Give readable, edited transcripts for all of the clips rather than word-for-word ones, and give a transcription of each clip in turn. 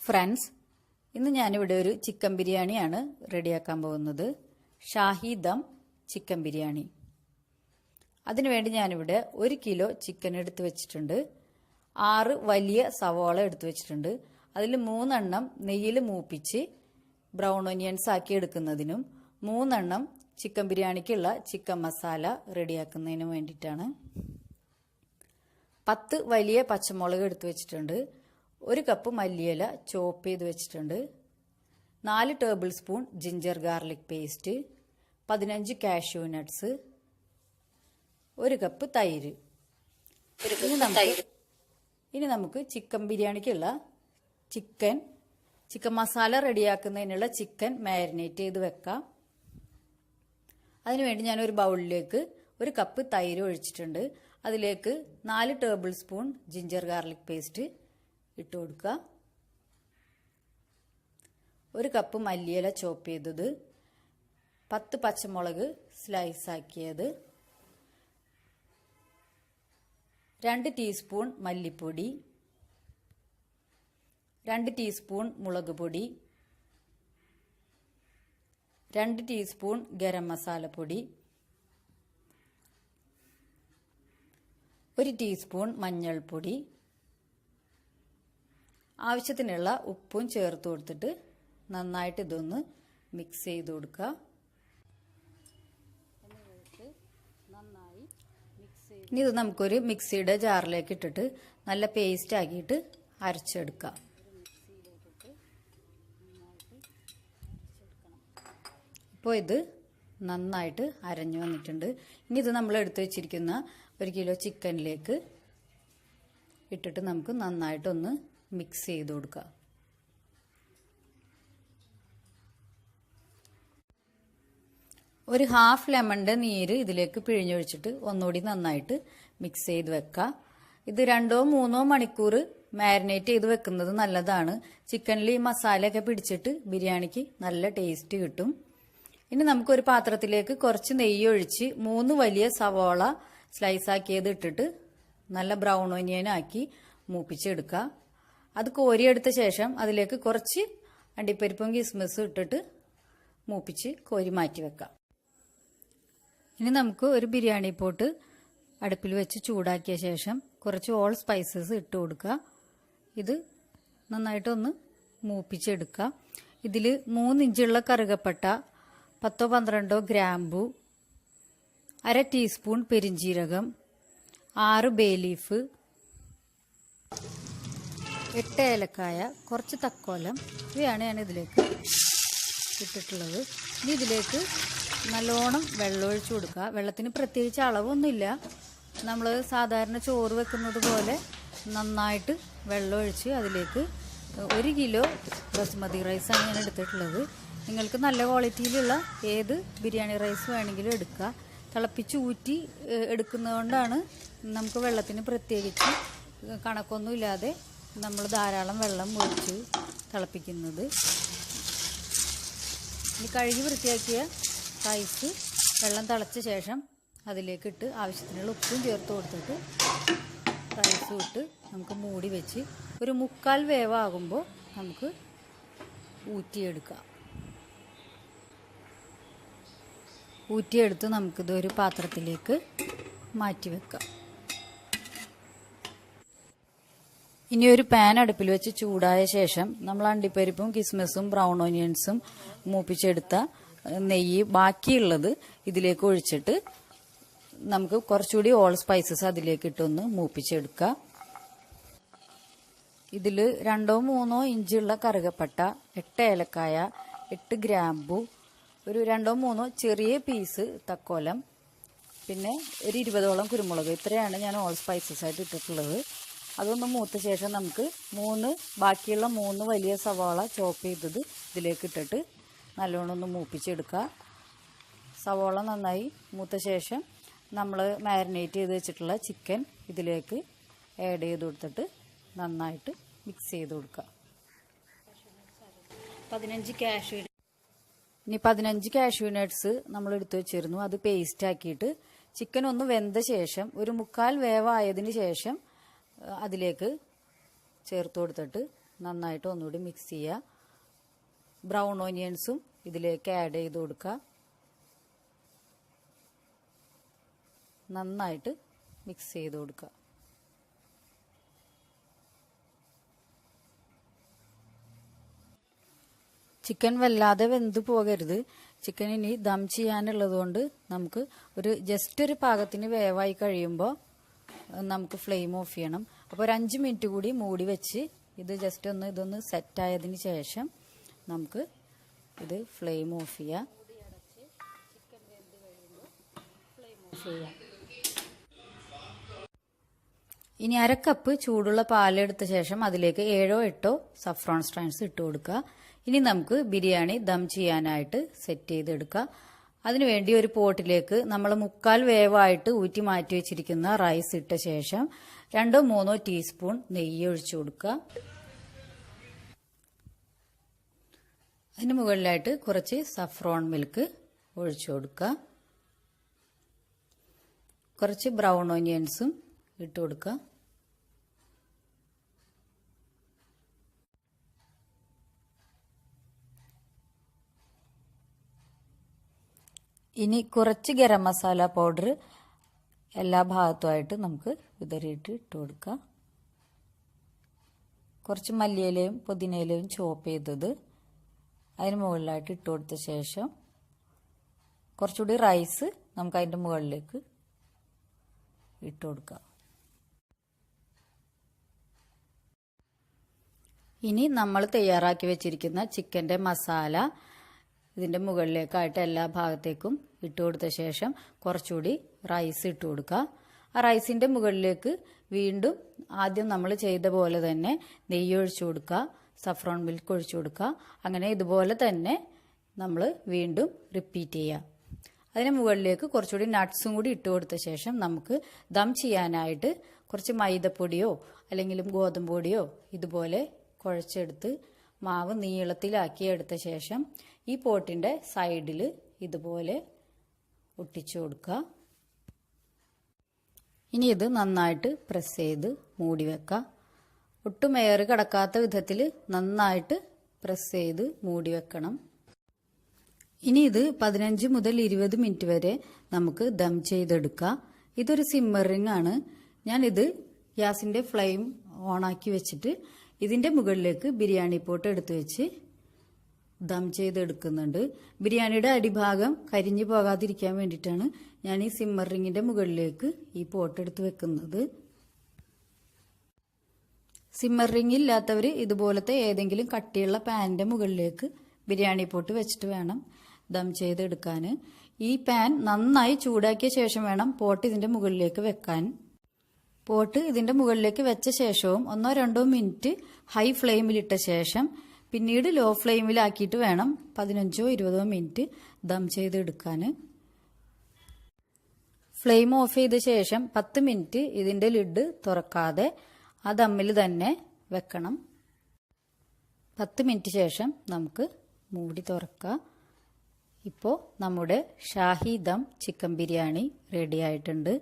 Friends, ഇന്ന് ഞാനിവിടെ ഒരു ചിക്കൻ ബിരിയാണിയാണ് റെഡിയാക്കാൻ പോകുന്നത്. ഷാഹി ദം ചിക്കൻ ബിരിയാണി. അതിനുവേണ്ടി ഞാനിവിടെ 1 കിലോ ചിക്കൻ എടുത്ത് വെച്ചിട്ടുണ്ട്. 6 വലിയ സവാള എടുത്ത് വെച്ചിട്ടുണ്ട്. അതിൽ 3 എണ്ണം നെയ്യിൽ മൂപ്പിച്ച് ബ്രൗൺ ഒനിയൻസ് ആക്കി എടുക്കുന്നതിനും 3 എണ്ണം ചിക്കൻ ബിരിയാണിക്കുള്ള ചിക്കൻ മസാല റെഡിയാക്കുന്നതിനും വേണ്ടിയിട്ടാണ്. 10 വലിയ പച്ചമുളക് എടുത്ത് വെച്ചിട്ടുണ്ട്. 1 കപ്പ് മല്ലിയില ചോപ്പ് ചെയ്ത് വെച്ചിട്ടുണ്ട്. 4 tablespoon ginger garlic paste, 15 cashew nuts, 1 cup തൈര്. ഇനി നമുക്ക് ചിക്കൻ ബിരിയാണിക്കുള്ള ചിക്കൻ മസാല റെഡിയാക്കുന്നതിനുള്ള ചിക്കൻ മാരിനേറ്റ് ചെയ്ത് വെക്കാം. അതിനുവേണ്ടി ഞാൻ ഒരു ബൗളിലേക്ക് 1 കപ്പ് തൈര് ഒഴിച്ചിട്ടുണ്ട്. അതിലേക്ക് 4 tablespoon ginger garlic paste ഇട്ട് കൊടുക്കുക. 1 കപ്പ് മല്ലിയില ചോപ്പ് ചെയ്തത്, 10 പച്ചമുളക് സ്ലൈസ് ആക്കിയത്, 2 ടീസ്പൂൺ മല്ലിപ്പൊടി, 2 ടീസ്പൂൺ മുളക് പൊടി, 2 ടീസ്പൂൺ ഗരം മസാലപ്പൊടി, 1 ടീസ്പൂൺ മഞ്ഞൾപ്പൊടി, ആവശ്യത്തിനുള്ള ഉപ്പും ചേർത്ത് കൊടുത്തിട്ട് നന്നായിട്ട് ഇതൊന്ന് മിക്സ് ചെയ്ത് കൊടുക്കുക. ഇനി ഇത് നമുക്കൊരു മിക്സിയുടെ ജാറിലേക്ക് ഇട്ടിട്ട് നല്ല പേസ്റ്റ് ആക്കിയിട്ട് അരച്ചെടുക്കാം. ഇപ്പോൾ ഇത് നന്നായിട്ട് അരഞ്ഞു വന്നിട്ടുണ്ട്. ഇനി ഇത് നമ്മൾ എടുത്തു വെച്ചിരിക്കുന്ന 1 കിലോ ചിക്കനിലേക്ക് ഇട്ടിട്ട് നമുക്ക് നന്നായിട്ടൊന്ന് മിക്സ് ചെയ്ത് കൊടുക്കാം. ഒരു ഹാഫ് ലെമണിന്റെ നീര് ഇതിലേക്ക് പിഴിഞ്ഞൊഴിച്ചിട്ട് ഒന്നുകൂടി നന്നായിട്ട് മിക്സ് ചെയ്ത് വെക്കാം. ഇത് 2-3 മണിക്കൂർ മാരിനേറ്റ് ചെയ്ത് വെക്കുന്നത് നല്ലതാണ്. ചിക്കനിൽ ഈ മസാലയൊക്കെ പിടിച്ചിട്ട് ബിരിയാണിക്ക് നല്ല ടേസ്റ്റ് കിട്ടും. ഇനി നമുക്കൊരു പാത്രത്തിലേക്ക് കുറച്ച് നെയ്യ് ഒഴിച്ച് 3 വലിയ സവാള സ്ലൈസ് ആക്കിയത് ഇട്ടിട്ട് നല്ല ബ്രൗൺ ഒനിയൻ ആക്കി മൂപ്പിച്ചെടുക്കുക. അത് കോരിയെടുത്ത ശേഷം അതിലേക്ക് കുറച്ച് അണ്ടിപ്പരിപ്പും കിസ്മിസും ഇട്ടിട്ട് മൂപ്പിച്ച് കോരി മാറ്റി വെക്കാം. ഇനി നമുക്ക് ഒരു ബിരിയാണി പോട്ട് അടുപ്പിൽ വെച്ച് ചൂടാക്കിയ ശേഷം കുറച്ച് ഓൾ സ്പൈസസ് ഇട്ട് കൊടുക്കുക. ഇത് നന്നായിട്ടൊന്ന് മൂപ്പിച്ചെടുക്കുക. ഇതിൽ 3 ഇഞ്ചുള്ള കറുകപ്പട്ട, 10-12 ഗ്രാമ്പു, 1/2 ടീസ്പൂൺ പെരിഞ്ജീരകം, 6 ബേ ലീഫ്, 8 ഏലക്കായ, കുറച്ച് തക്കോലം, ഇവയാണ് ഞാൻ ഇതിലേക്ക് ഇട്ടിട്ടുള്ളത്. ഇനി ഇതിലേക്ക് നല്ലോണം വെള്ളം ഒഴിച്ചു കൊടുക്കുക. വെള്ളത്തിന് പ്രത്യേകിച്ച് അളവൊന്നുമില്ല. നമ്മൾ സാധാരണ ചോറ് വെക്കുന്നത് പോലെ നന്നായിട്ട് വെള്ളം ഒഴിച്ച് അതിലേക്ക് 1 കിലോ ബസ്മതി റൈസാണ് ഞാൻ എടുത്തിട്ടുള്ളത്. നിങ്ങൾക്ക് നല്ല ക്വാളിറ്റിയിലുള്ള ഏത് ബിരിയാണി റൈസ് വേണമെങ്കിലും എടുക്കുക. തിളപ്പിച്ച് ഊറ്റി എടുക്കുന്നതുകൊണ്ടാണ് നമുക്ക് വെള്ളത്തിന് പ്രത്യേകിച്ച് കണക്കൊന്നുമില്ലാതെ നമ്മൾ ധാരാളം വെള്ളം ഒഴിച്ച് തിളപ്പിക്കുന്നത്. ഇനി കഴുകി വൃത്തിയാക്കിയ റൈസ് വെള്ളം തിളച്ച ശേഷം അതിലേക്ക് ഇട്ട് ആവശ്യത്തിനുള്ള ഉപ്പും ചേർത്ത് കൊടുത്തിട്ട് റൈസും ഇട്ട് നമുക്ക് മൂടി വെച്ച് ഒരു 3/4 വേവാകുമ്പോൾ നമുക്ക് ഊറ്റിയെടുക്കാം. ഊറ്റിയെടുത്ത് നമുക്കിതൊരു പാത്രത്തിലേക്ക് മാറ്റി വെക്കാം. ഇനി ഒരു പാൻ അടുപ്പിൽ വെച്ച് ചൂടായ ശേഷം നമ്മൾ അണ്ടിപ്പരിപ്പും കിസ്മിസും ബ്രൗൺ ഓനിയൻസും മൂപ്പിച്ചെടുത്ത നെയ്യ് ബാക്കിയുള്ളത് ഇതിലേക്ക് ഒഴിച്ചിട്ട് നമുക്ക് കുറച്ചുകൂടി ഓൾ സ്പൈസസ് അതിലേക്ക് ഇട്ടൊന്ന് മൂപ്പിച്ചെടുക്കുക. ഇതിൽ 2-3 ഇഞ്ചുള്ള കറുകപ്പട്ട, 8 ഏലക്കായ, 8 ഗ്രാമ്പു, ഒരു 2-3 ചെറിയ പീസ് തക്കോലം, പിന്നെ ഒരു 20ഓളം കുരുമുളക്, ഇത്രയാണ് ഞാൻ ഓൾ സ്പൈസസ് ആയിട്ട് ഇട്ടിട്ടുള്ളത്. അതൊന്ന് മൂത്ത ശേഷം നമുക്ക് ബാക്കിയുള്ള 3 വലിയ സവാള ചോപ്പ് ചെയ്തത് ഇതിലേക്ക് ഇട്ടിട്ട് നല്ലോണം ഒന്ന് മൂപ്പിച്ചെടുക്കുക. സവാള നന്നായി മൂത്ത ശേഷം നമ്മൾ മാരിനേറ്റ് ചെയ്ത് വെച്ചിട്ടുള്ള ചിക്കൻ ഇതിലേക്ക് ആഡ് ചെയ്ത് കൊടുത്തിട്ട് നന്നായിട്ട് മിക്സ് ചെയ്ത് കൊടുക്കുക. 15 കാഷ്യൂ, ഇനി 15 കാഷ്യൂ നട്ട്സ് നമ്മൾ എടുത്ത് വെച്ചിരുന്നു. അത് പേസ്റ്റ് ആക്കിയിട്ട് ചിക്കൻ ഒന്ന് വെന്ത ശേഷം ഒരു 3/4 വേവായതിന് ശേഷം അതിലേക്ക് ചേർത്ത് കൊടുത്തിട്ട് നന്നായിട്ട് ഒന്നുകൂടി മിക്സ് ചെയ്യുക. ബ്രൗൺ ഓനിയൻസും ഇതിലേക്ക് ആഡ് ചെയ്ത് കൊടുക്കുക. നന്നായിട്ട് മിക്സ് ചെയ്ത് കൊടുക്കുക. ചിക്കൻ വല്ലാതെ വെന്ത് പോകരുത്. ചിക്കൻ ഇനി ദം ചെയ്യാനുള്ളത് കൊണ്ട് നമുക്ക് ജസ്റ്റ് ഒരു പാകത്തിന് വേവായി കഴിയുമ്പോൾ നമുക്ക് ഫ്ലെയിം ഓഫ് ചെയ്യണം. അപ്പോൾ ഒരു 5 മിനിറ്റ് കൂടി മൂടി വെച്ച് ഇത് ജസ്റ്റ് ഇതൊന്ന് സെറ്റായതിന് ശേഷം നമുക്ക് ഇത് ഫ്ലെയിം ഓഫ് ചെയ്യാം. ഇനി 1/2 കപ്പ് ചൂടുള്ള പാലെടുത്ത ശേഷം അതിലേക്ക് 7 or 8 സഫ്രോൺ സ്ട്രാൻഡ്സ് ഇട്ട് കൊടുക്കുക. ഇനി നമുക്ക് ബിരിയാണി ദം ചെയ്യാനായിട്ട് സെറ്റ് ചെയ്തെടുക്കാം. അതിനുവേണ്ടി ഒരു പോട്ടിലേക്ക് നമ്മൾ 3/4 വേവായിട്ട് ഊറ്റി മാറ്റി വെച്ചിരിക്കുന്ന റൈസ് ഇട്ട ശേഷം 2 or 3 ടീസ്പൂൺ നെയ്യ് ഒഴിച്ചു കൊടുക്കുക. അതിന് മുകളിലായിട്ട് കുറച്ച് സഫ്രോൺ മിൽക്ക് ഒഴിച്ചു കൊടുക്കുക. കുറച്ച് ബ്രൗൺ ഓനിയൻസും ഇട്ട് കൊടുക്കുക. ഇനി കുറച്ച് ഗരം മസാല പൗഡർ എല്ലാ ഭാഗത്തുമായിട്ട് നമുക്ക് വിതറിയിട്ട് ഇട്ട് കൊടുക്കാം. കുറച്ച് മല്ലിയിലയും പുതിനയിലയും ചോപ്പ് ചെയ്തത് അതിന് മുകളിലായിട്ട് ഇട്ട് കൊടുത്ത ശേഷം കുറച്ചുകൂടി റൈസ് നമുക്ക് അതിൻ്റെ മുകളിലേക്ക് ഇട്ട് കൊടുക്കാം. ഇനി നമ്മൾ തയ്യാറാക്കി വെച്ചിരിക്കുന്ന ചിക്കൻ്റെ മസാല ഇതിൻ്റെ മുകളിലേക്കായിട്ട് എല്ലാ ഭാഗത്തേക്കും ഇട്ട് കൊടുത്ത ശേഷം കുറച്ചുകൂടി റൈസ് ഇട്ട് കൊടുക്കുക. ആ റൈസിൻ്റെ മുകളിലേക്ക് വീണ്ടും ആദ്യം നമ്മൾ ചെയ്ത പോലെ തന്നെ നെയ്യ് ഒഴിച്ചു കൊടുക്കുക, സഫ്രോൺ മിൽക്ക് ഒഴിച്ചു കൊടുക്കുക. അങ്ങനെ ഇതുപോലെ തന്നെ നമ്മൾ വീണ്ടും റിപ്പീറ്റ് ചെയ്യുക. അതിന് മുകളിലേക്ക് കുറച്ചുകൂടി നട്ട്സും കൂടി ഇട്ട് കൊടുത്ത ശേഷം നമുക്ക് ദം ചെയ്യാനായിട്ട് കുറച്ച് മൈദപ്പൊടിയോ അല്ലെങ്കിൽ ഗോതമ്പ് പൊടിയോ ഇതുപോലെ കുഴച്ചെടുത്ത് മാവ് നീളത്തിലാക്കി എടുത്ത ശേഷം ഈ പോട്ടിൻ്റെ സൈഡിൽ ഇതുപോലെ ഒട്ടിച്ചു കൊടുക്കുക. ഇനി ഇത് നന്നായിട്ട് പ്രസ് ചെയ്ത് മൂടി വെക്കുക. ഒട്ടും എയർ കടക്കാത്ത വിധത്തിൽ നന്നായിട്ട് പ്രസ് ചെയ്ത് മൂടി വെക്കണം. ഇനി ഇത് 15 മുതൽ 20 മിനിറ്റ് വരെ നമുക്ക് ദം ചെയ്തെടുക്കാം. ഇതൊരു സിമ്മറിംഗ് ആണ്. ഞാനിത് ഗ്യാസിൻ്റെ ഫ്ലെയിം ഓണാക്കി വെച്ചിട്ട് ഇതിൻ്റെ മുകളിലേക്ക് ബിരിയാണി പോട്ട് എടുത്തു വെച്ച് ദം ചെയ്തെടുക്കുന്നുണ്ട്. ബിരിയാണിയുടെ അടിഭാഗം കരിഞ്ഞു പോകാതിരിക്കാൻ വേണ്ടിയിട്ടാണ് ഞാൻ ഈ സിമ്മർ റിങ്ങിൻ്റെ മുകളിലേക്ക് ഈ പോട്ട് എടുത്ത് വെക്കുന്നത്. സിമ്മർ റിങ് ഇല്ലാത്തവർ ഇതുപോലത്തെ ഏതെങ്കിലും കട്ടിയുള്ള പാനിൻ്റെ മുകളിലേക്ക് ബിരിയാണി പോട്ട് വെച്ചിട്ട് വേണം ദം ചെയ്തെടുക്കാൻ. ഈ പാൻ നന്നായി ചൂടാക്കിയ ശേഷം വേണം പോട്ട് ഇതിൻ്റെ മുകളിലേക്ക് വെക്കാൻ. പോട്ട് ഇതിൻ്റെ മുകളിലേക്ക് വെച്ച ശേഷവും 1-2 മിനിറ്റ് ഹൈ ഫ്ലെയിമിലിട്ട ശേഷം പിന്നീട് ലോ ഫ്ലെയിമിലാക്കിയിട്ട് വേണം 15-20 മിനിറ്റ് ദം ചെയ്തെടുക്കാൻ. ഫ്ലെയിം ഓഫ് ചെയ്ത ശേഷം 10 മിനിറ്റ് ഇതിൻ്റെ ലിഡ് തുറക്കാതെ ആ ദമ്മിൽ തന്നെ വെക്കണം. 10 മിനിറ്റ് ശേഷം നമുക്ക് മൂടി തുറക്കാം. ഇപ്പോൾ നമ്മുടെ ഷാഹി ദം ചിക്കൻ ബിരിയാണി റെഡി ആയിട്ടുണ്ട്.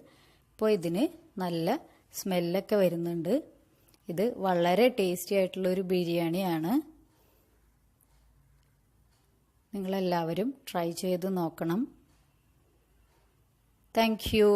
ഇപ്പോൾ ഇതിന് നല്ല സ്മെല്ലൊക്കെ വരുന്നുണ്ട്. ഇത് വളരെ ടേസ്റ്റി ആയിട്ടുള്ളൊരു ബിരിയാണിയാണ്. നിങ്ങളെല്ലാവരും ട്രൈ ചെയ്ത് നോക്കണം. Thank you.